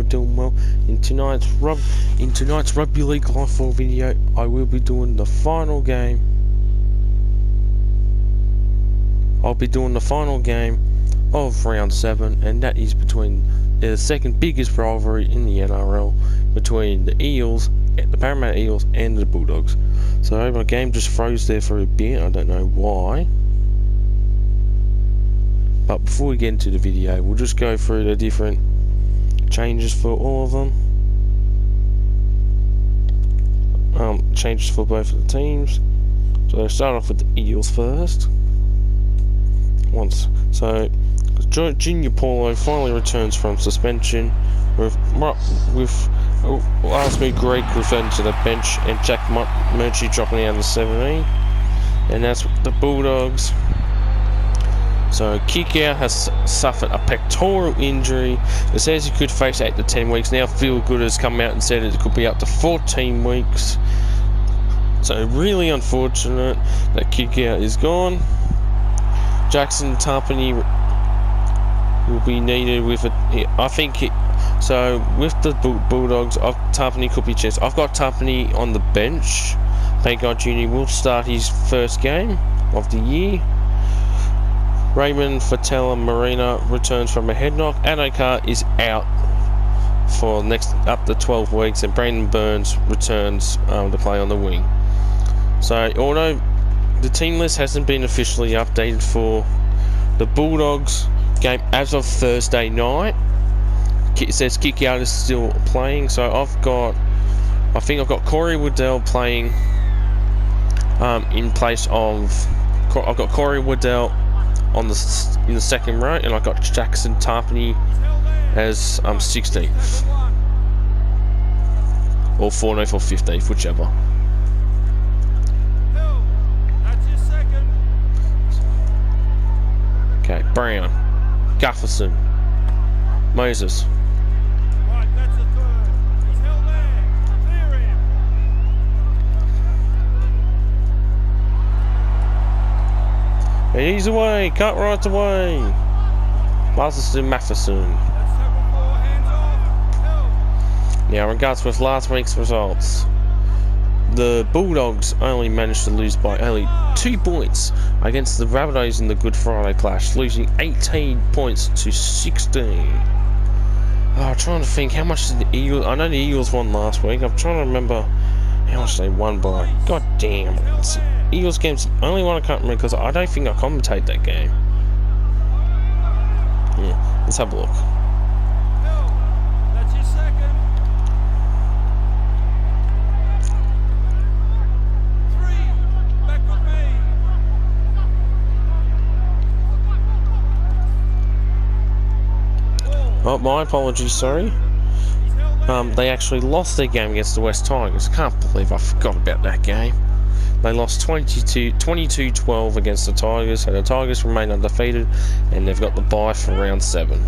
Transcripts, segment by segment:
doing well. In tonight's Rugby League Live 4 video, I will be doing the final game. I'll be doing the final game of round 7, and that is between the second biggest rivalry in the NRL between the Eels, the Parramatta Eels, and the Bulldogs. So my game just froze there for a bit. I don't know why. But before we get into the video, we'll just go through the different changes for all of them. Changes for both of the teams. So I'll start off with the Eels first. Junior Paulo finally returns from suspension with last week Greg returning to the bench and Jack Murchie dropping out of 17. And that's the Bulldogs. So Kickout has suffered a pectoral injury. It says he could face 8 to 10 weeks. Now Feel Good has come out and said it could be up to 14 weeks. So really unfortunate that Kickout is gone. Jackson Tarpany will be needed with it. I think so with the Bulldogs. Tarpany could be chest. I've got Tarpany on the bench. Pangai Jr. will start his first game of the year. Raymond Fatella Marina returns from a head knock. Adokar is out for up to 12 weeks, and Brandon Burns returns to play on the wing. So although the team list hasn't been officially updated for the Bulldogs game as of Thursday night, it says Kickout is still playing. So I think I've got Corey Waddell playing in place of. I've got Corey Waddell in the second row, and I got Jackson Tarpany as 16th or 14th or 15th, whichever. Okay, Brown, Gufferson, Moses. Right, that's the third. He's held there. Clear him. He's away, cut right away. Masterson Matheson. That's tackle 4, hands off. Now, in regards with last week's results, the Bulldogs only managed to lose by only 2 points against the Rabbitohs in the Good Friday clash, losing 18 points to 16. I'm trying to think how much did the Eagles. I know the Eagles won last week. I'm trying to remember how much they won by. God damn. Eagles game's the only one I can't remember because I don't think I commentate that game. Yeah, let's have a look. That's his second. 3. Back with me. Oh, my apologies, sorry. They actually lost their game against the West Tigers. I can't believe I forgot about that game. They lost 22-12 against the Tigers, so the Tigers remain undefeated, and they've got the bye for round 7.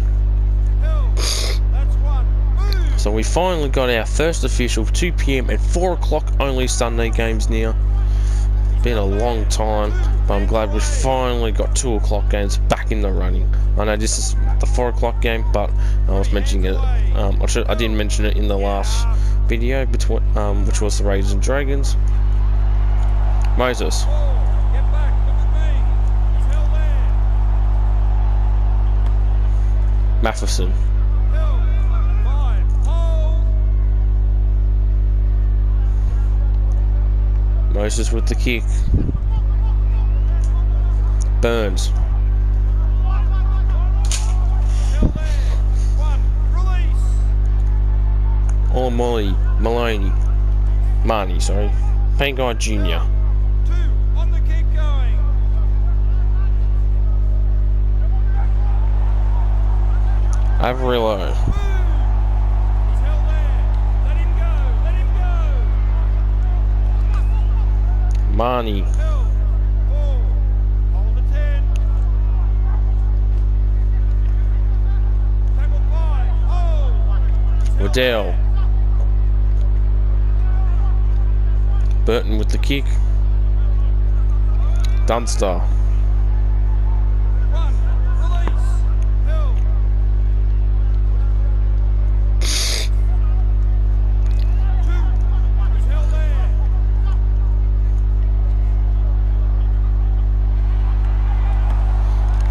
So we finally got our first official 2 PM and 4 o'clock only Sunday games now. Been a long time, but I'm glad we finally got 2 o'clock games back in the running. I know this is the 4 o'clock game, but I was mentioning it. I didn't mention it in the last video, which was the Raiders and Dragons. Moses. Get back, look at me. He's held there. Matheson. Held. 5. Hold. Moses with the kick. Burns. Held there. 1. Release. Or Marnie, sorry. Pangai Jr. 2. On the keep going. Averillo. He's held there. Let him go. Let him go. Marnie. Held. 4. Hold the 10. Tackle 5. Hold. He's held Waddell. there. Burton with the kick. Dunster. 1. Release. Held.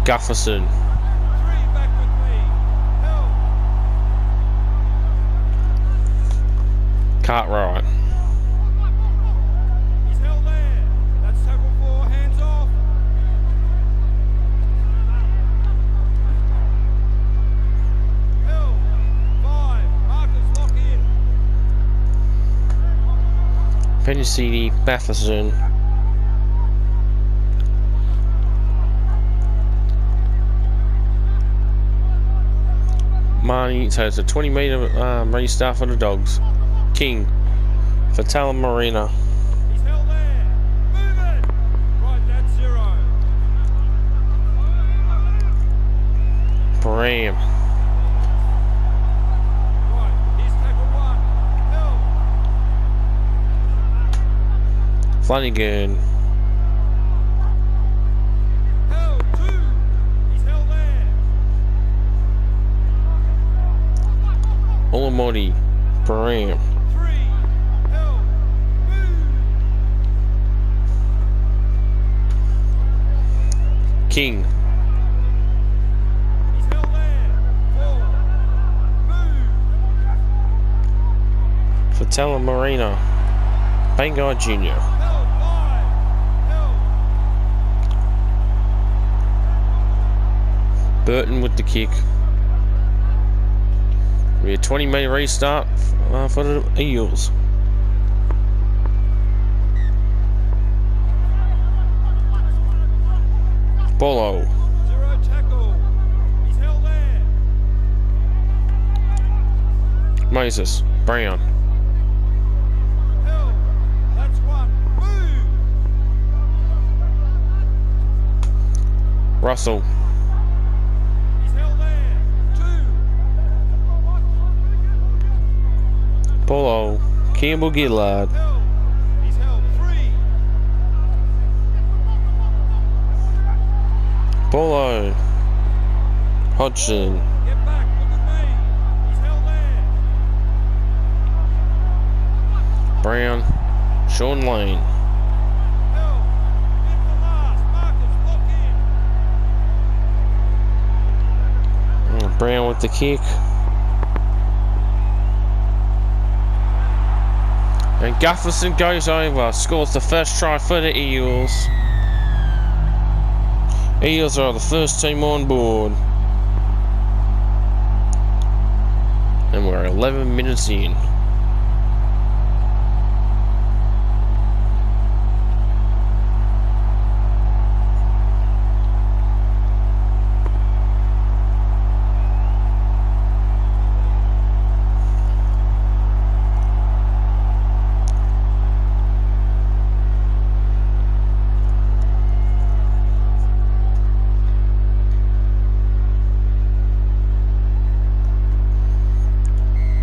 Gufferson. 3 back with me. Held. Cartwright. He's held there. That's tackle 4. Hands off. Held. 5. Markers lock in. Pennicini, Batherson. Marnie, so it's a 20-metre restart for the Dogs. King for Talamarina. He's held there. Move it. Right, that's 0. Bram. Right, here's tackle 1. Held. Flanagan. Held. 2. He's held there. Olamodi. Bram. 3. Held. Move. King He's held there. 4. Move. for Talamarina. Bangai Jr. Held. 5. Held. Burton with the kick. We a 20-metre restart for the Eels. Bolo. 0 tackle. He's held there. Moses. Brown. Held. That's 1. Move. Russell. He's held there. 2. Bolo. Campbell Gillard. Held. He's held. 3. Bolo. Hodgson. Get back. Look at me. He's held there. Brown. Sean Lane. Held. Hit the last. Markers lock in. Brown with the kick. And Gufferson goes over, scores the first try for the Eels. Eels are the first team on board. And we're 11 minutes in.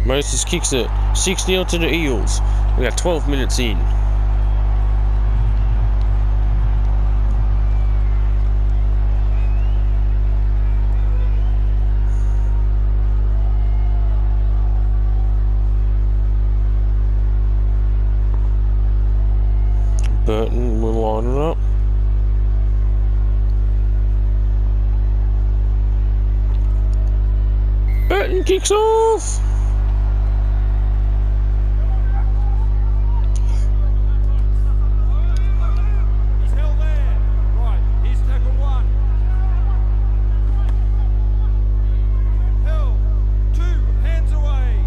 Moses kicks it. 6-0 to the Eels. We got 12 minutes in. Burton will line it up. Burton kicks off. He's held there. Right, here's tackle 1. Held. 2. Hands away.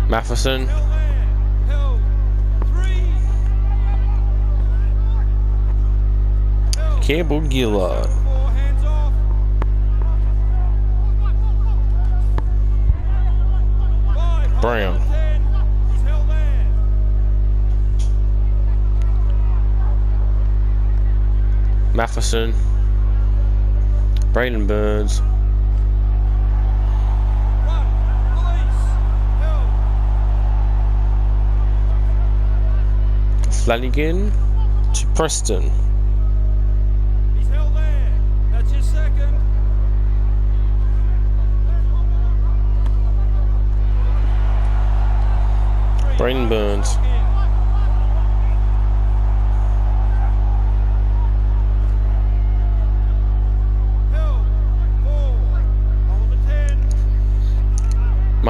Matheson. Held there. Held. 3. Held. Campbell Gillard. 4. Hands off. 5. Brown. 10. He's held there. Matheson. Braden Burns. 1. Release. Held. Flanagan to Preston. He's held there. That's his second. Braden Burns.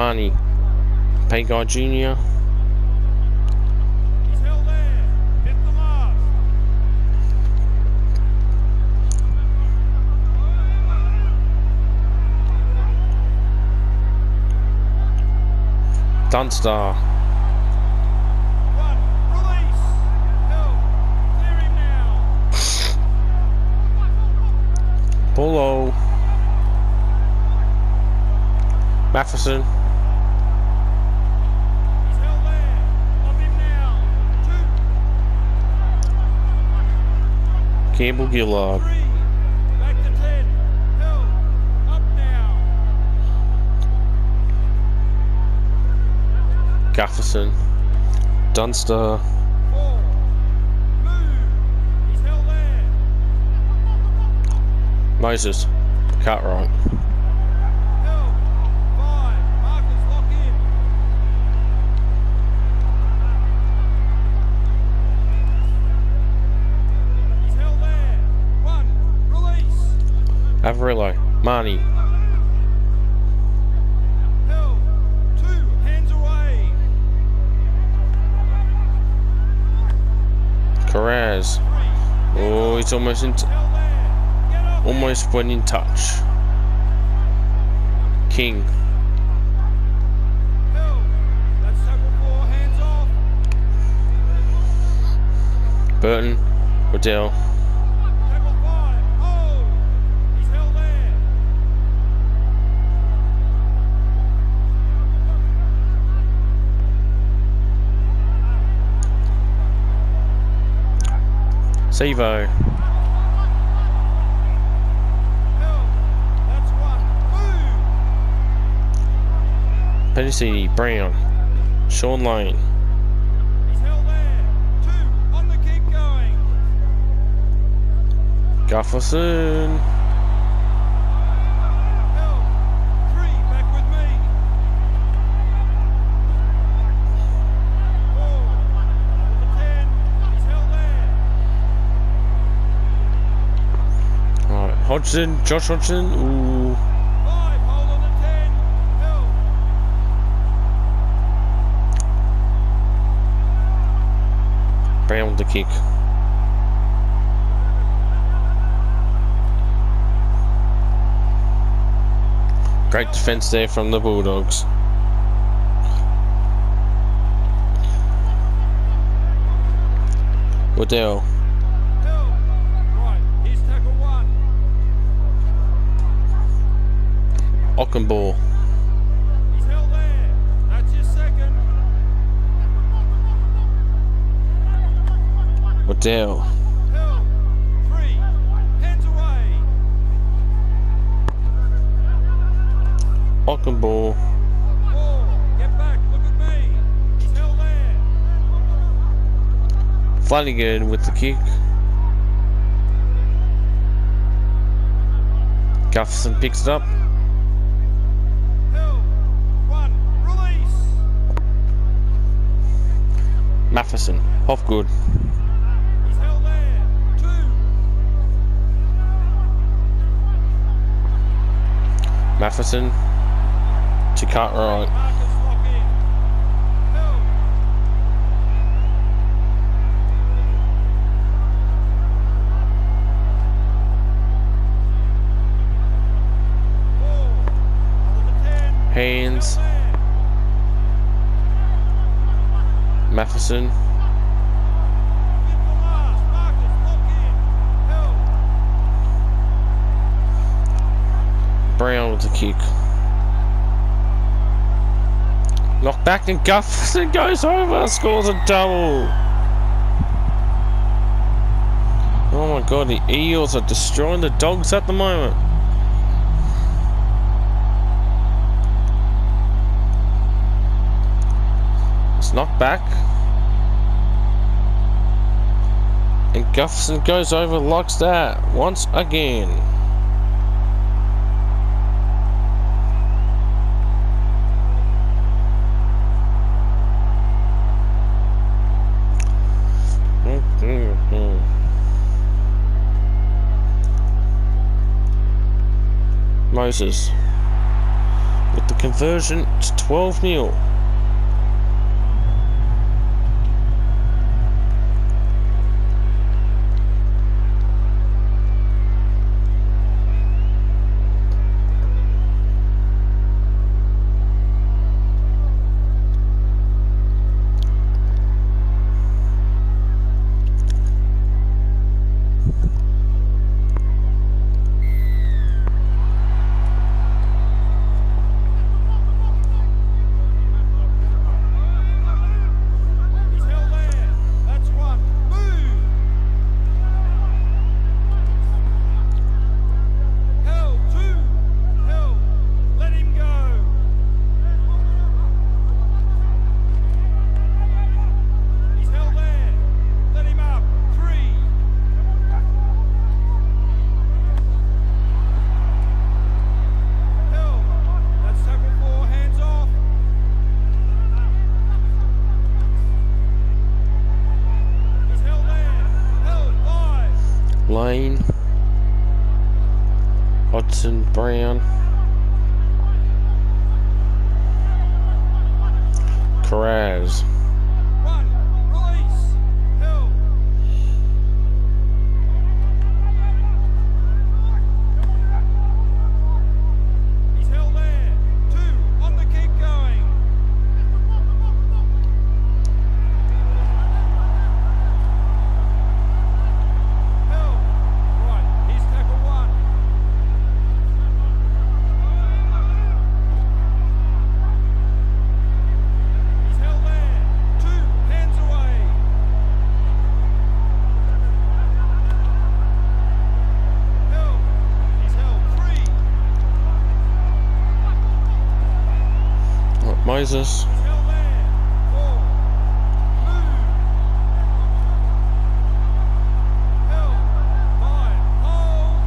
Marnie. Pay Guy Jr. He's held there. Fifth to last. Dunster. One. Release. Held. Clear him now. Bullo. Matheson. He's held there. Off him now. Two. Campbell Gillard. 3. Back to 10. Held. Up now. Gufferson. Dunster. 4. Move. He's held there. Moses. Cartwright. Held. 5. Markers lock in. He's held there. 1. Release. Avarillo. Marnie. Held. 2. Hands away. Carraz. 3. Oh, he's almost in. Held there. Get up. Almost went in touch. King. Held. That's tackle 4. Hands off. Burton. Waddell. Tackle 5. Hold. He's held there. Sevo. Held. That's 1. Move. Pedicini. Brown. Sean Lane. He's held there. 2. On the kick going. Gufferson. Held. 3. Back with me. 4. To 10. He's held there. Alright, Hodgson. Josh Hodgson. Ooh. 5. Hold on to 10. Held. Brown with the kick. Great defense there from the Bulldogs. Waddell. Held. Right. Here's tackle 1. Ockenball. He's held there. That's your second. Waddell. Held. 3. Hands away. Ockenball. 4. Get back. Look at me. He's held there. Flanagan with the kick. Gufferson picks it up. Held. 1. Release. Matheson. Hofgood. He's held there. 2. Matheson to Cartwright. Markers lock in. Held. Haynes. Matheson. Brown with the kick. Knocked back and Gufferson goes over, scores a double. Oh my god, the Eels are destroying the Dogs at the moment. It's knocked back. And Gufferson goes over, locks that once again. Moses with the Conversion to 12-0. He's held there. That's one. Move. Held. Two. Held. Let him go. He's held there. Let him up. Three. Held. That's tackle four. Hands off. He's held there. Held. Five. Lane. Hodgson, Brown. Carraz. One. Release. Held. He's held there. Two. On the kick going. Held. Right. Here's tackle one. He's held there. Two. Hands away. Held. He's held. Three. Right, Moses. He's held there. Four. Move. Held. Five. Hold.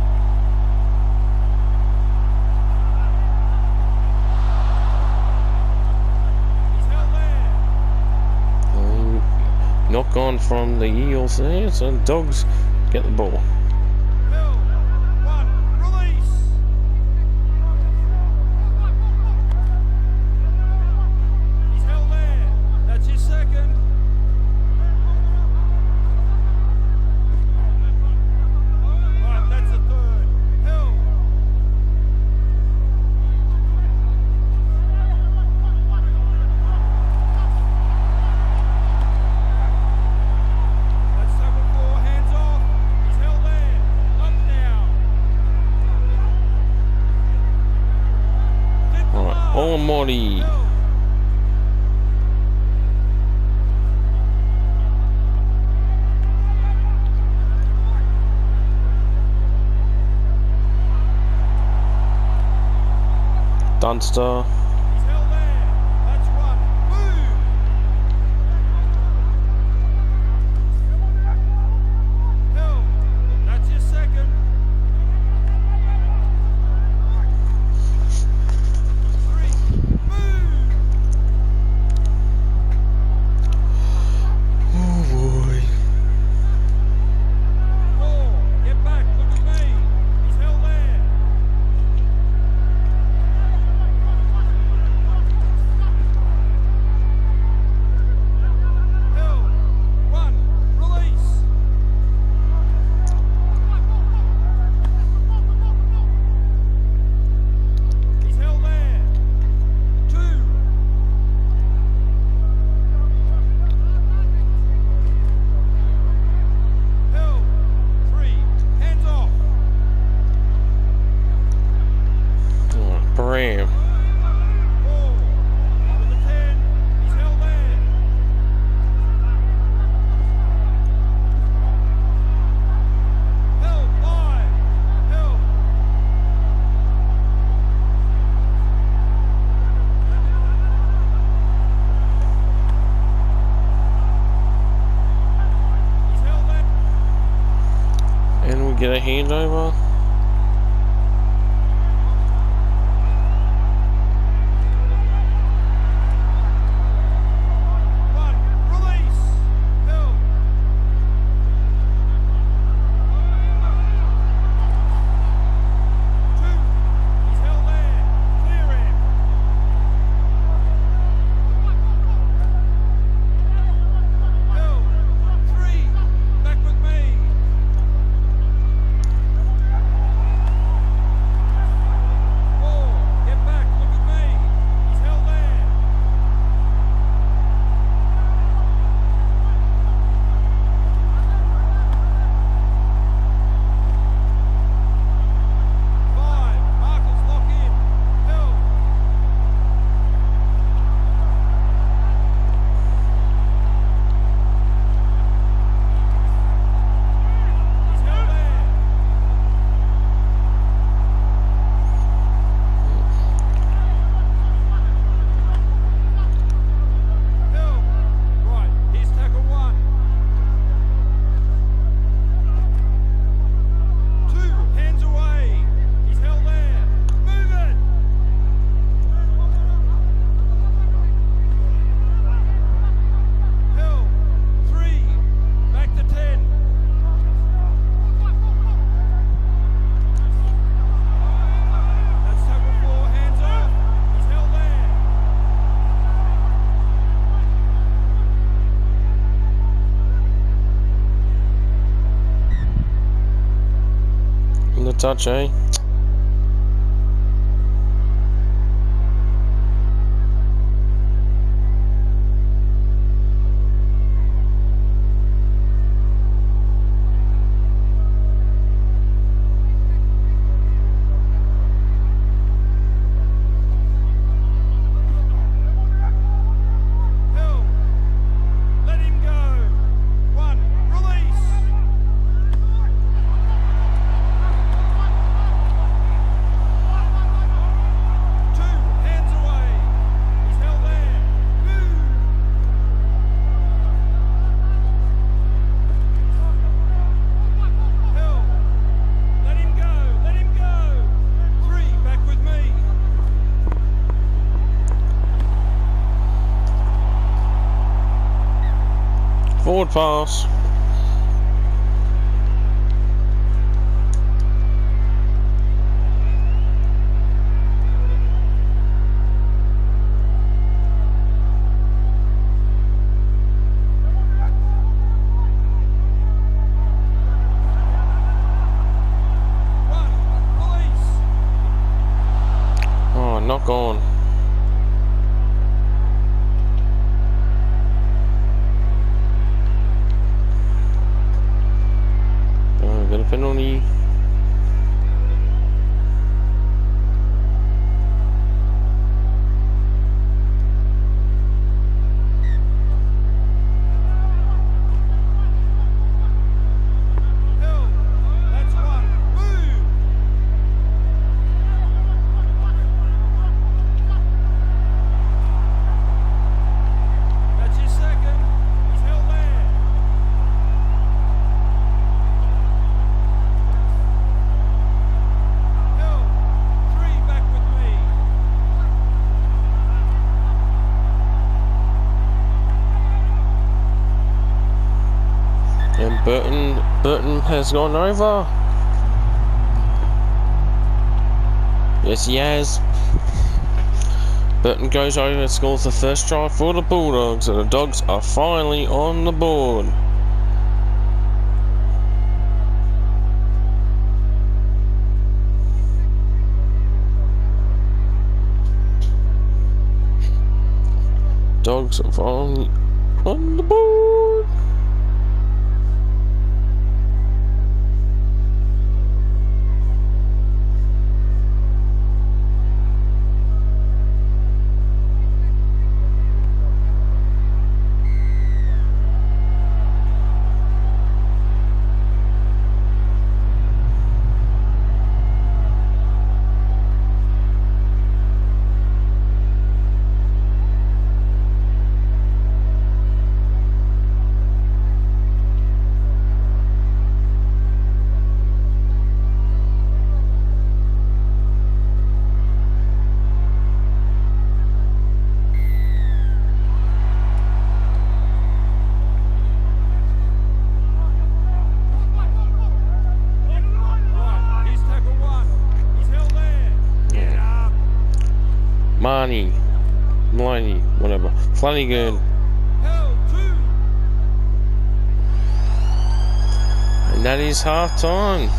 He's held there. Knock on from the Eels there, so the Dogs get the ball. Held. One. Release. He's held there. That's his second. Right, that's the third. Held. That's tackle four. Hands off. He's held there. Up now. Did the Alright, mark. Almighty. Held. Dunster. He's held there. That's one. Move. Held. That's your second. Three. Move. Oh boy. Four. Get back. Look at me. He's held there. Held. One. Release. He's held there. Two. Held. Three. Hands off. Alright, Bram. Four. To the 10. He's held there. Held. Five. Held. He's held there. And we get a handover. One. Release. Held. Two. He's held there. Clear him. touch, eh? Hill. Let him go. 1. Release. 2. Hands away. He's held there. Move. Hill. Let him go. Let him go. 3. Back with me. Forward pass. Oh, knock on. Oh, got a penalty. Hill. That's 1. Move. That's his second. He's held there. Hill. 3. Back with me. And Burton has gone over. Yes, he has. Burton goes over and scores the first try for the Bulldogs, and the Dogs are finally on the board. Dogs are finally on the board. Right. Here's tackle 1. He's held there. Get up. Maloney, whatever. Flanagan. Hill. 2. And that is half time.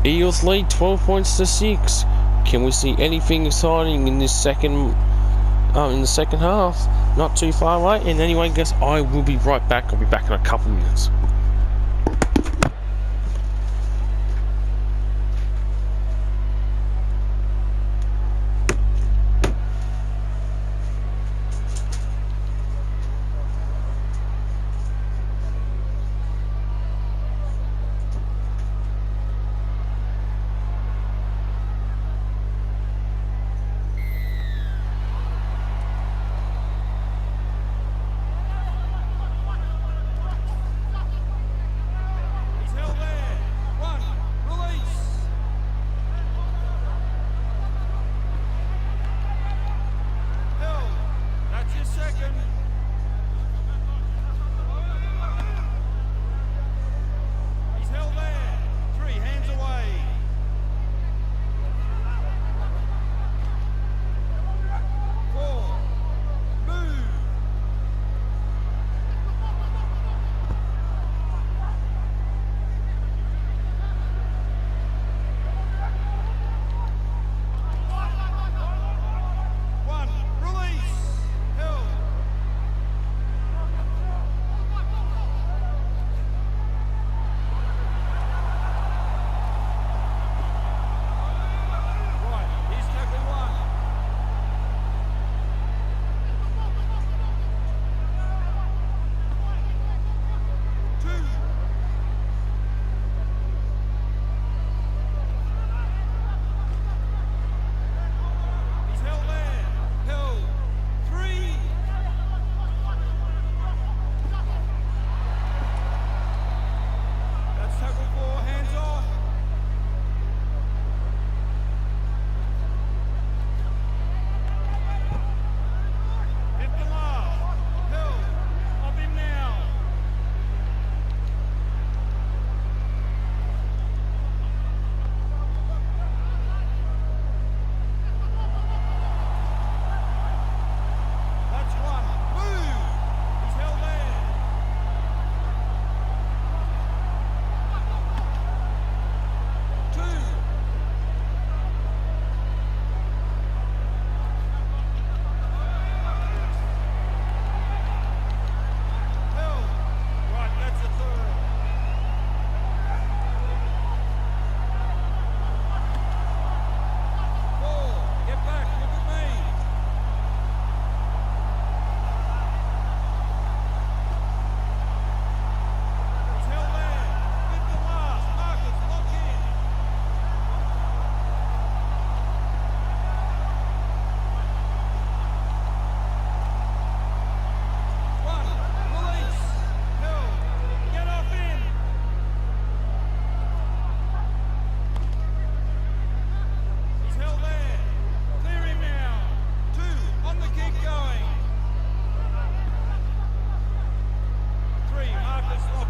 Eels lead 12 points to 6. Can we see anything exciting in this second in the second half? Not too far away. And anyway, guys, I will be right back. I'll be back in a couple minutes.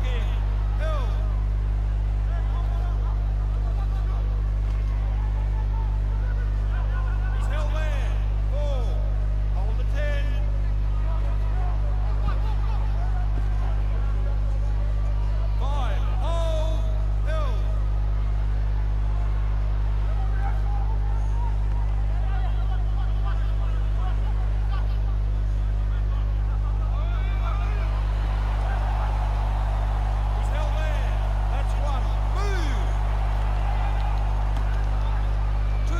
kicking. Hill. He's held there. 4. Hold the 10. 5. Hold. Hill. He's held there. That's 1. Move. 2.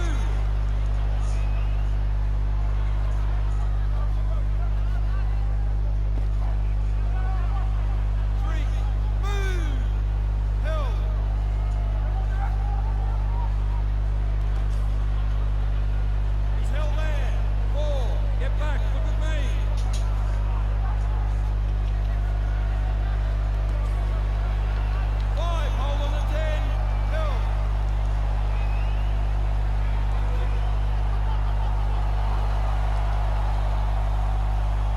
3. Move. Hill. He's held there. 4. Get back. Look at me. 5. Hold on the 10. Hill.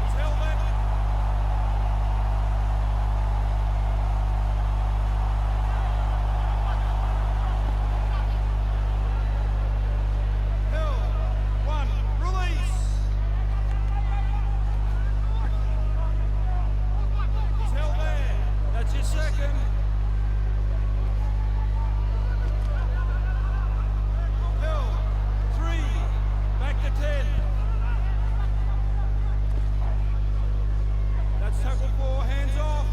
He's held there. Hill. 1. Release. He's held there. That's your second. Hill. 3. Back to 10. That's tackle 4. Hands off.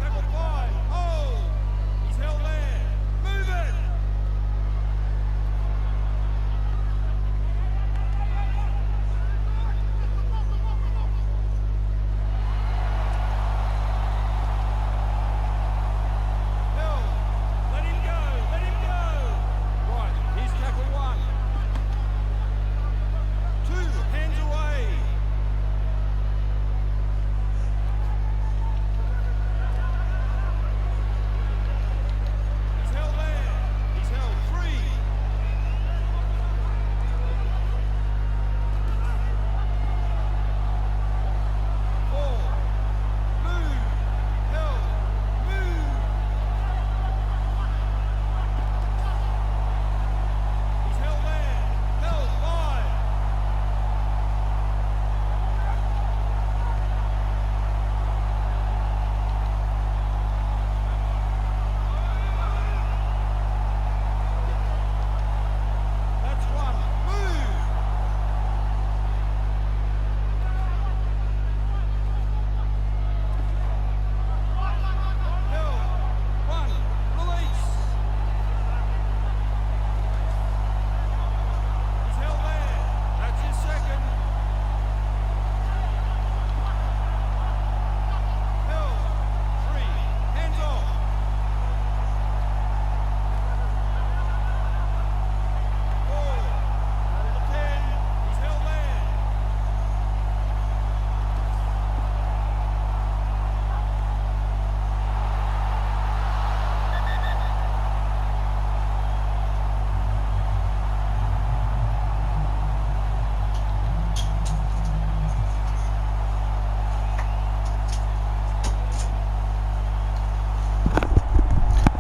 Tackle 5. Hold. He's held there. Move it. Hill. Let him go. Let him go. Right. Here's tackle 1. 2. Hands away. He's held there. He's held 3. 4. Move. Hill. Move. He's held there. Held 5. That's 1. Move. Hill. 1. Release. He's held there. That's his second. Hill. 3. Hands off. 4. Hold the 10. He's held there.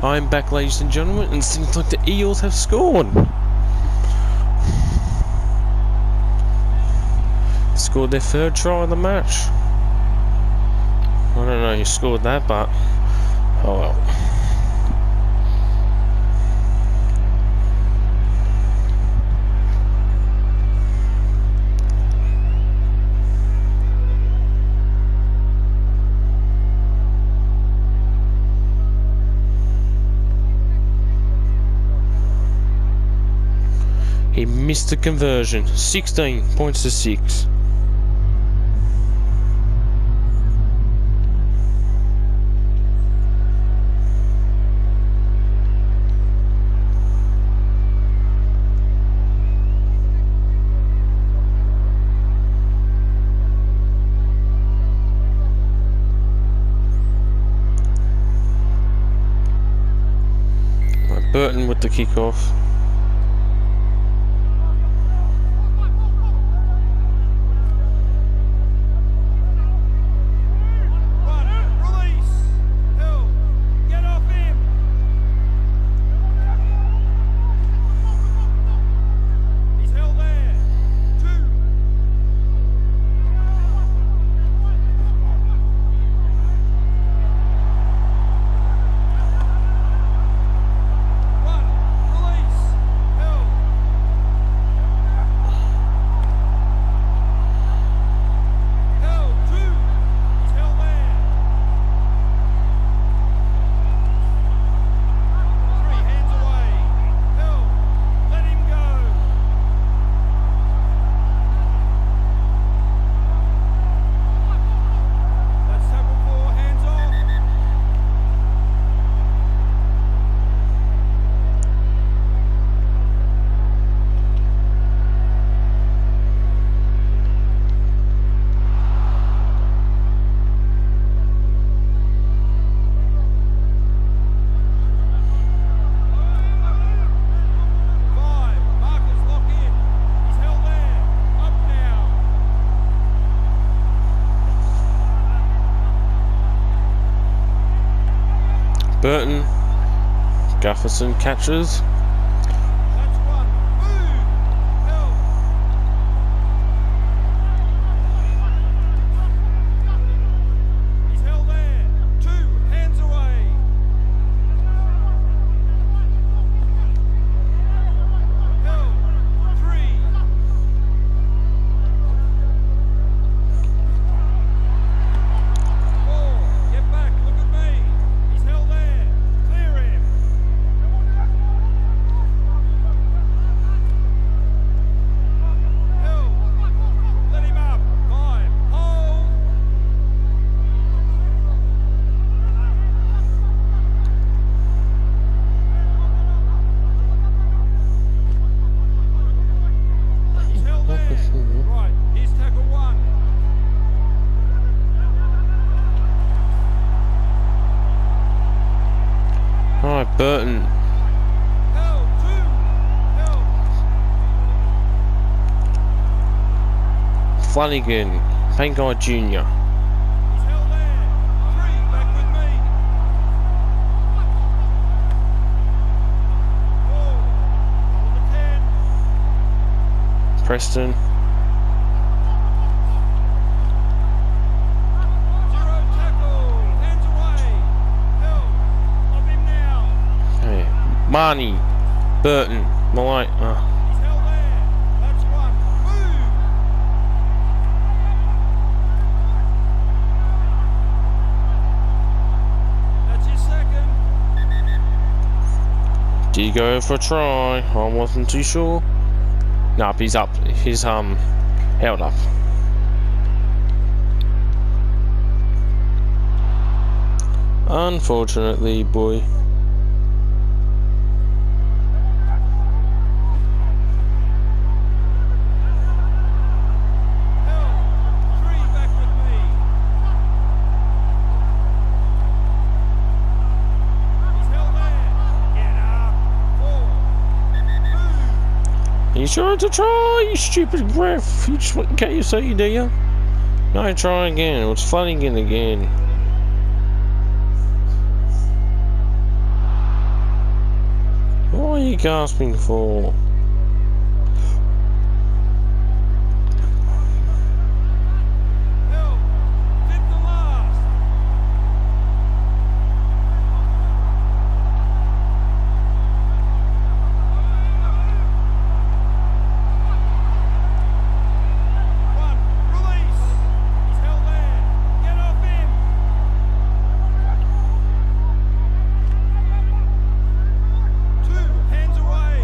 I'm back, ladies and gentlemen, and it seems like the Eels have scored. Scored their 3rd try of the match. I don't know who scored that, but oh well. He missed the conversion. 16 points to 6. Burton with the kickoff. Burton. Gufferson catches. That's one. Move. Held. He's held there. 2. Hands away. Held. 3. 4. Get back. Look at me. He's held there. Clear him. Held. Let him up. 5. Hold. He's held there. Right. Here's tackle 1. Alright, Burton. Held. 2. Held. Flanagan. Paint Guy Jr. He's held there. 3. Back with me. 4. On the 10. Preston. 0 tackle. Hands away. Held. Off him now. Hey. Marnie. Burton. Malay. He's held there. That's 1. Move. That's his second. Did he go for a try? I wasn't too sure. Nope, he's up. He's held up. Unfortunately, boy. Held. 3. Back with me. He's held there. Get up. 4. Move. You tried to try, you stupid ref. You just want KFC, do you? No, try again. It was Flanagan again. What are you gasping for? Held. 5th and last. One. Release. He's held there. Get off him. 2. Hands away.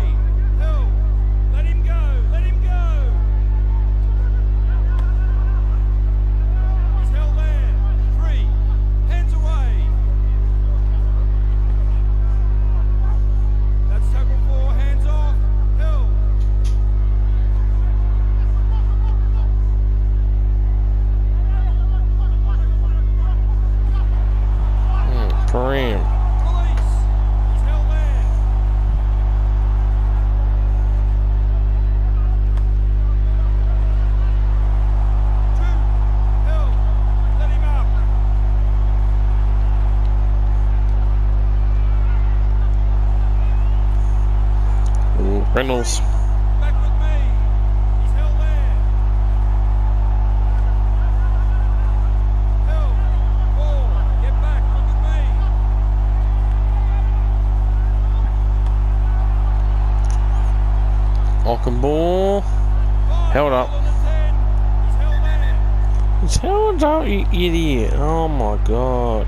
Held. Let him go. Let him go. He's held there. 3. Hands away. That's tackle 4. Hands off. Held. Kareem. Release. He's held there. 2. Held. Let him up. Ooh, Reynolds. Back with me. He's held there. Held. 4. Get back. Look at me. Ockenball. 5. Held up. On the 10. He's held there. He's held up, you idiot. Oh my god.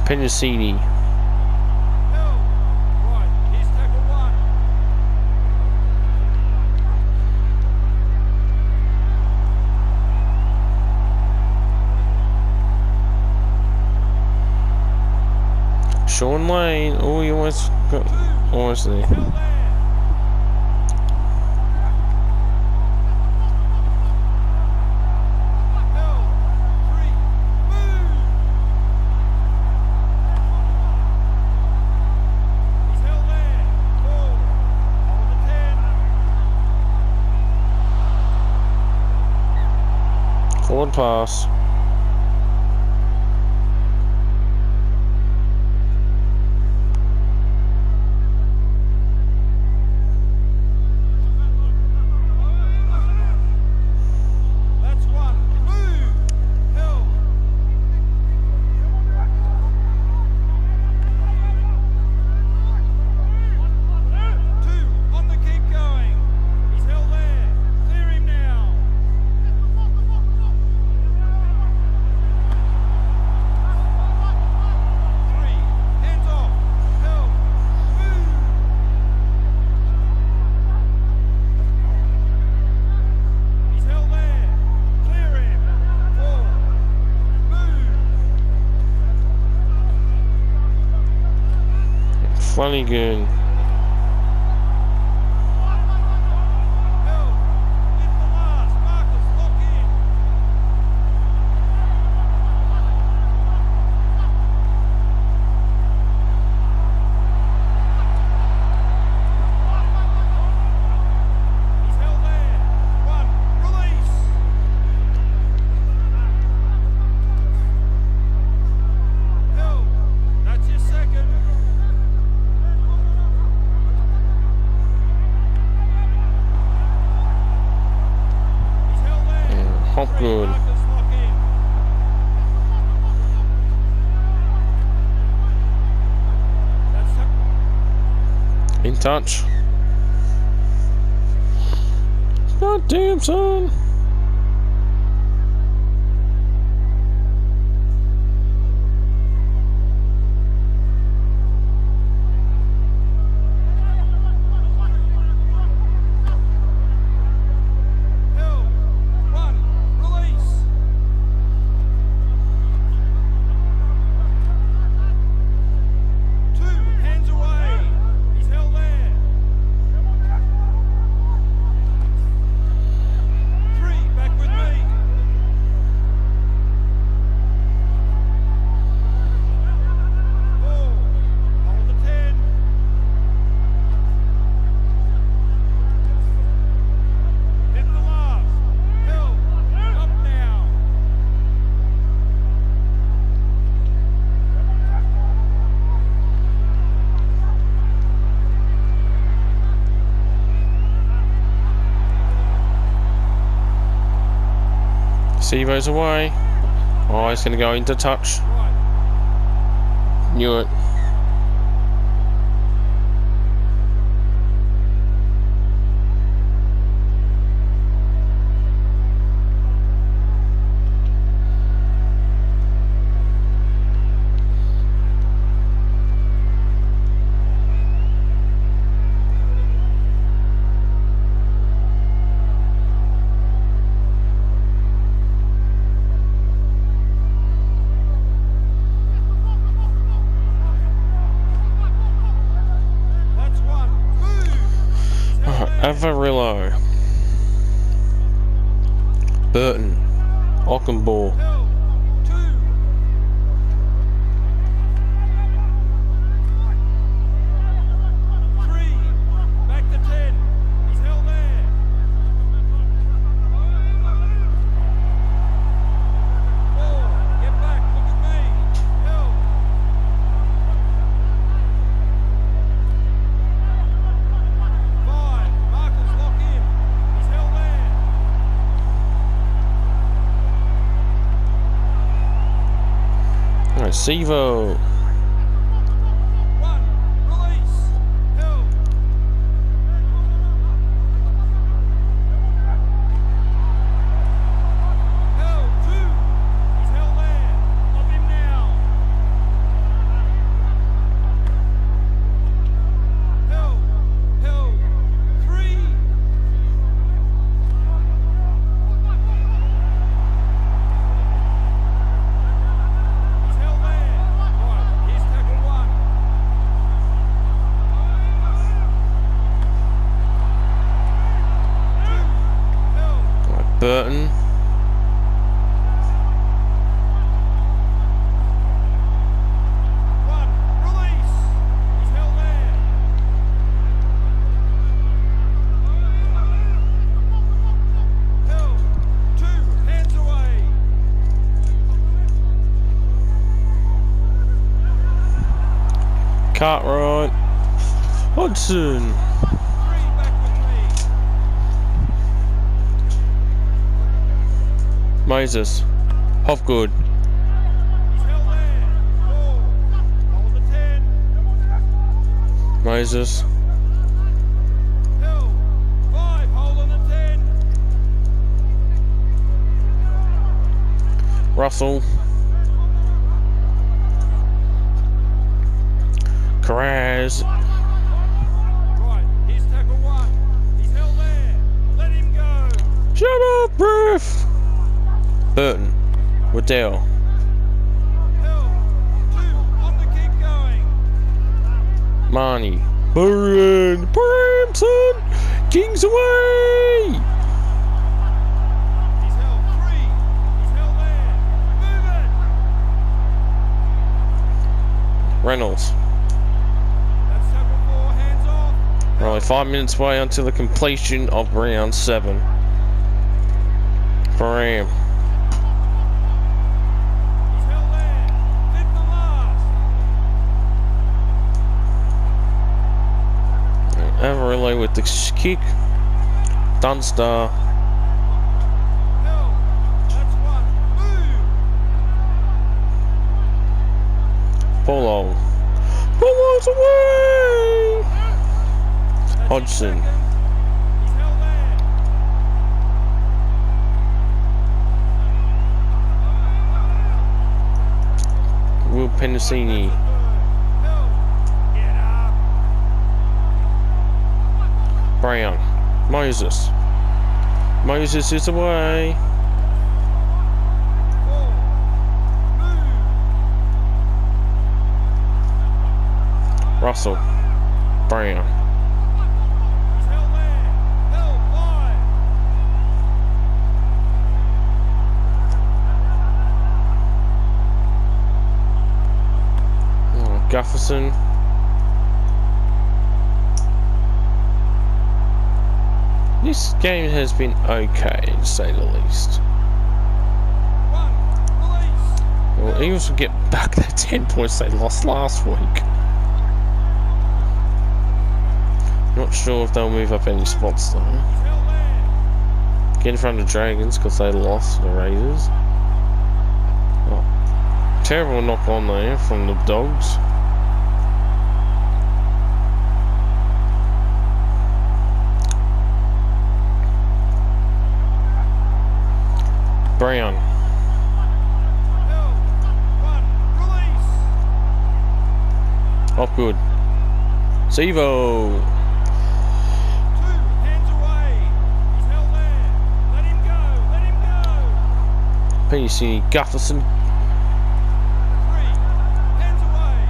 Penasini. Held. Right. Here's tackle 1. Sean Lane. Oh, you almost got almost there. Held there. Held. 3. Move. Forward pass. That's one. Move. Hill. Two. On the keep going. He's held there. Clear him now. Three. Hands off. Hill. Move. He's held there. Clear him. Four. Move. Flanagan. Hill. Hit the last. Marcus, lock in. He's held there. One. Release. Hill. That's your second. He's held there. Hopgood. Marcus, lock in. That's In touch. God damn, son. Hill. One. Release. Two. Hands away. He's held there. Three. Back with me. Four. Hold the 10. Hit the last. Hill. Up now. Sevo's away. Oh, he's going to go into touch. Right. Knew it. That's one. Move. He's held there. Avarillo. Burton. Ockenball. Hill. Two. Three. Back to 10. He's held there. Four. Get back. Look at me. Hill. Five. Marcus, lock in. He's held there. Alright, Sevo. One. Release. Hill. Hill. Two. He's held there. Off him now. Hill. Hill. Three. He's held there. Right. Here's tackle one. Two. Hill. Alright, Burton. One. Release. He's held there. Hill. Two. Hands away. Cartwright. Hodgson. 3 back with me. Moses. Hopgood. He's held there. 4. Hold the 10. Moses. Held. 5. Hold on the 10. Russell. Carraz. Right. Here's tackle 1. He's held there. Let him go. Shut up, ref! Burton. Waddell. Held. 2. On the kick going. Marnie. Burren. Brampton. Kings away! He's held 3. He's held there. Move it. Reynolds. That's tackle 4. Hands off. We're only 5 minutes away until the completion of round 7. Bram. He's held there. 5th and last. Everly with the kick. Dunster. Held. That's 1. Move. Polo. Polo's away! That's Hodgson. his second. He's held there. Will Penasini. Held. Get up. Brown. Moses. Moses is away. 4. Move. Russell. Brown. He's held there. Held 5. Gufferson. This game has been okay, to say the least. 1. Release. Well, Eels will get back their 10 points they lost last week. Not sure if they'll move up any spots though. He's held there. Get in front of the Dragons because they lost the Raiders. Oh, terrible knock on there from the Dogs. Brown. Held. 1. Release. Hopgood. Sevo. 2. Hands away. He's held there. Let him go. Let him go. PC Gufferson. 3. Hands away.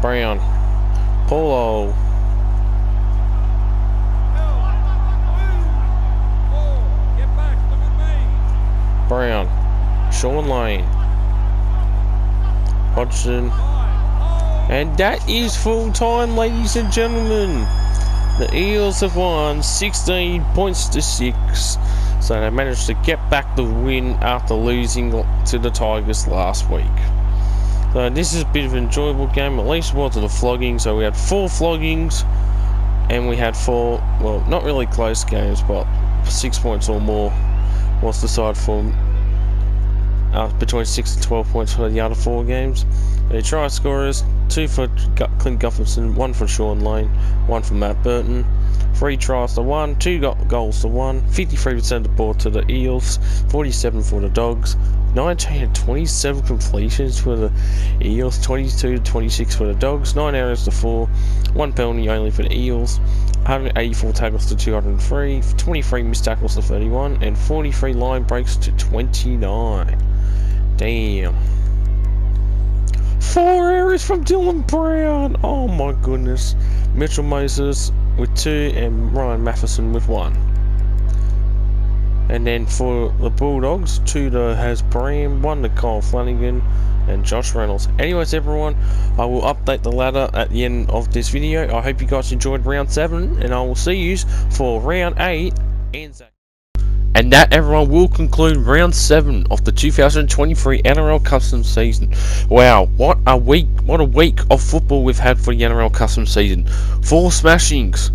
Brown. Polo. Held. Move. 4. Get back. Look at me. Brown. Sean Lane. Hodgson. 5. Hold. And that is full time, ladies and gentlemen. The Eels have won 16 points to 6. So they managed to get back the win after losing to the Tigers last week. So this is a bit of an enjoyable game. At least it wasn't a flogging. So we had 4 floggings. And we had 4, well, not really close games, but 6 points or more was decided for between 6 and 12 points for the other 4 games. The try scorers, 2 for Clint Gufferson, 1 for Sean Lane, 1 for Matt Burton. 3 tries to 1, 2 goals to 1, 53% of the ball to the Eels, 47 for the Dogs, 19 and 27 completions for the Eels, 22 to 26 for the Dogs, 9 errors to 4, 1 penalty only for the Eels, 184 tackles to 203, 23 missed tackles to 31, and 43 line breaks to 29. Damn. 4 errors from Dylan Brown. Oh my goodness. Mitchell Moses with 2 and Ryan Matheson with 1. And then for the Bulldogs, 2 to Has Bram, 1 to Kyle Flanagan, and Josh Reynolds. Anyways, everyone, I will update the ladder at the end of this video. I hope you guys enjoyed round 7, and I will see you for round 8 and And that, everyone, will conclude round 7 of the 2023 NRL Custom season. Wow, what a week of football we've had for the NRL Custom season. 4 smashings.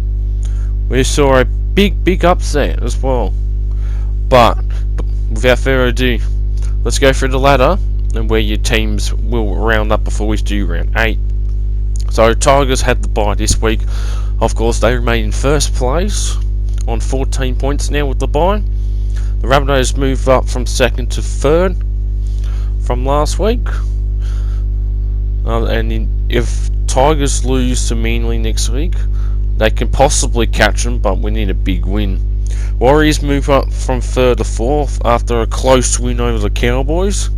We saw a big upset as well. But without further ado, let's go through the ladder and where your teams will round up before we do round 8. So Tigers had the bye this week. Of course, they remain in first place on 14 points now with the bye. The Rabbitohs move up from 2nd to 3rd from last week. If Tigers lose to Manly next week, they can possibly catch them, but we need a big win. Warriors move up from 3rd to 4th after a close win over the Cowboys.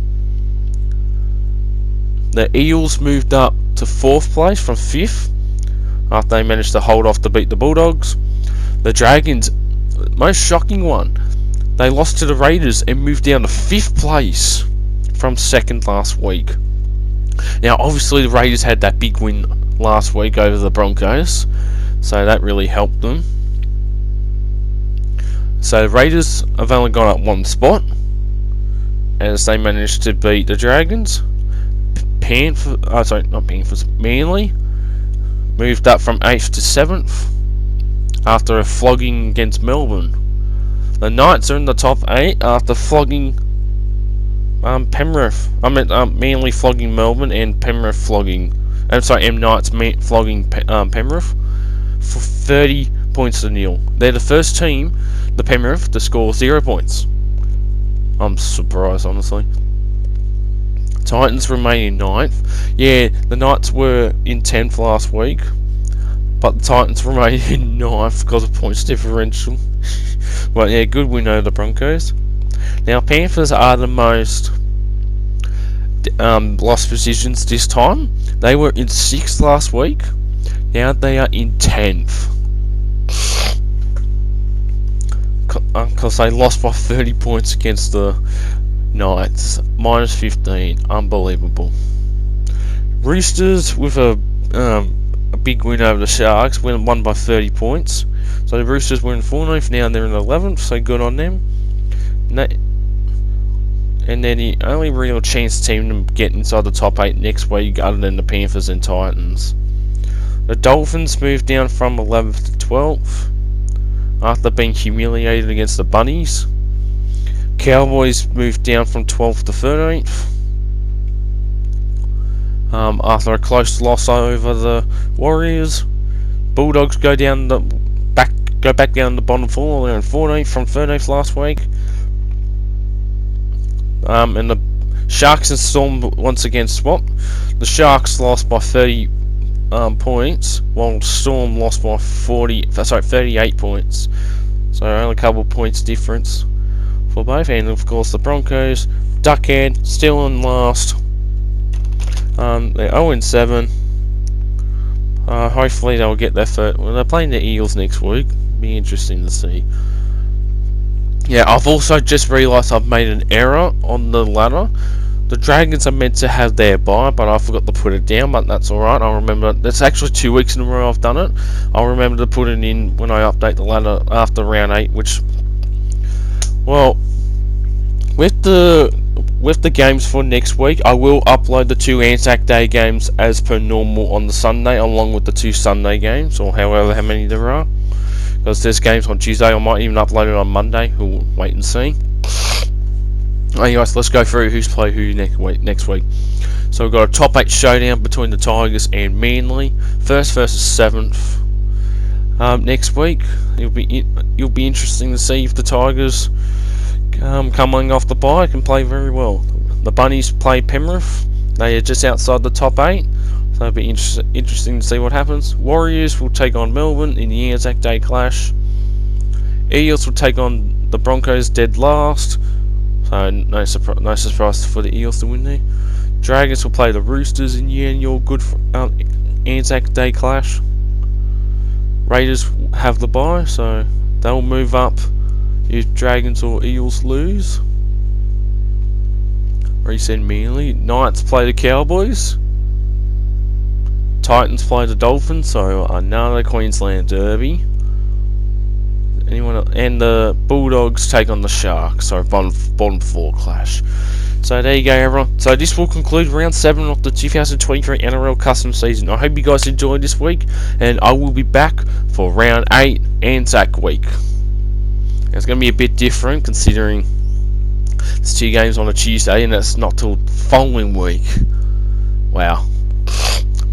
The Eels moved up to 4th place from 5th after they managed to hold off to beat the Bulldogs. The Dragons, most shocking one, they lost to the Raiders and moved down to 5th place from 2nd last week. Now obviously the Raiders had that big win last week over the Broncos, so that really helped them. So the Raiders have only gone up 1 spot as they managed to beat the Dragons. Manly moved up from 8th to 7th after a flogging against Melbourne. The Knights are in the top 8 after flogging Penrith. Manly flogging Melbourne and Penrith flogging. Knights flogging Penrith for 30 points to 0. They're the first team, the Penrith, to score 0 points. I'm surprised, honestly. Titans remain in 9th. Yeah, the Knights were in 10th last week, but the Titans remain in 9th because of points differential. Well, yeah, good win over the Broncos. Now, Panthers are the most lost positions this time. They were in 6th last week. Now they are in 10th. Because they lost by 30 points against the Knights. Minus 15. Unbelievable. Roosters with a big win over the Sharks. Won by 30 points. So the Roosters were in 14th. Now they're in 11th. So good on them. And then the only real chance team to get inside the top 8 next week, other than the Panthers and Titans. The Dolphins moved down from 11th to 12th after being humiliated against the Bunnies. Cowboys moved down from 12th to 13th after a close loss over the Warriors. Bulldogs go back down the bottom 4. They're in 14th from 13th last week. And the Sharks and Storm once again swapped. The Sharks lost by 30 points, while Storm lost by 38 points. So only a couple of points difference for both. And of course the Broncos, Duckhead, still in last. They're 0-7. Hopefully they'll get their first. Well, they're playing the Eels next week. Be interesting to see. Yeah, I've also just realised I've made an error on the ladder. The Dragons are meant to have their bye, but I forgot to put it down, but that's alright. I'll remember. That's actually 2 weeks in a row I've done it. I'll remember to put it in when I update the ladder after round 8, which, well, with the games for next week, I will upload the 2 Anzac Day games as per normal on the Sunday, along with the 2 Sunday games, or how many there are. Because there's games on Tuesday, I might even upload it on Monday. We'll wait and see. Anyways, let's go through who's played who next week. So we've got a top 8 showdown between the Tigers and Manly. 1st versus 7th. Next week, it'll be interesting to see if the Tigers, coming off the bye, can play very well. The Bunnies play Penrith. They are just outside the top 8. So it'll be interesting to see what happens. Warriors will take on Melbourne in the Anzac Day clash. Eels will take on the Broncos dead last. So no surprise for the Eels to win there. Dragons will play the Roosters in the annual good Anzac Day clash. Raiders have the bye, so they'll move up if Dragons or Eels lose. Reset Manly. Knights play the Cowboys. Titans play the Dolphins, so another Queensland derby. And the Bulldogs take on the Sharks. So bottom 4 clash. So there you go, everyone. So this will conclude round 7 of the 2023 NRL Custom Season. I hope you guys enjoyed this week, and I will be back for round 8 Anzac Week. It's going to be a bit different considering there's 2 games on a Tuesday, and that's not till the following week. Wow.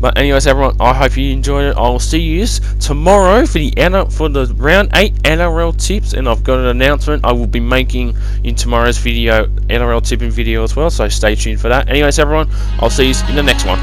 But anyways, everyone, I hope you enjoyed it. I will see you tomorrow for the round 8 NRL tips, and I've got an announcement I will be making in tomorrow's video, NRL tipping video as well. So stay tuned for that. Anyways, everyone, I'll see you in the next one.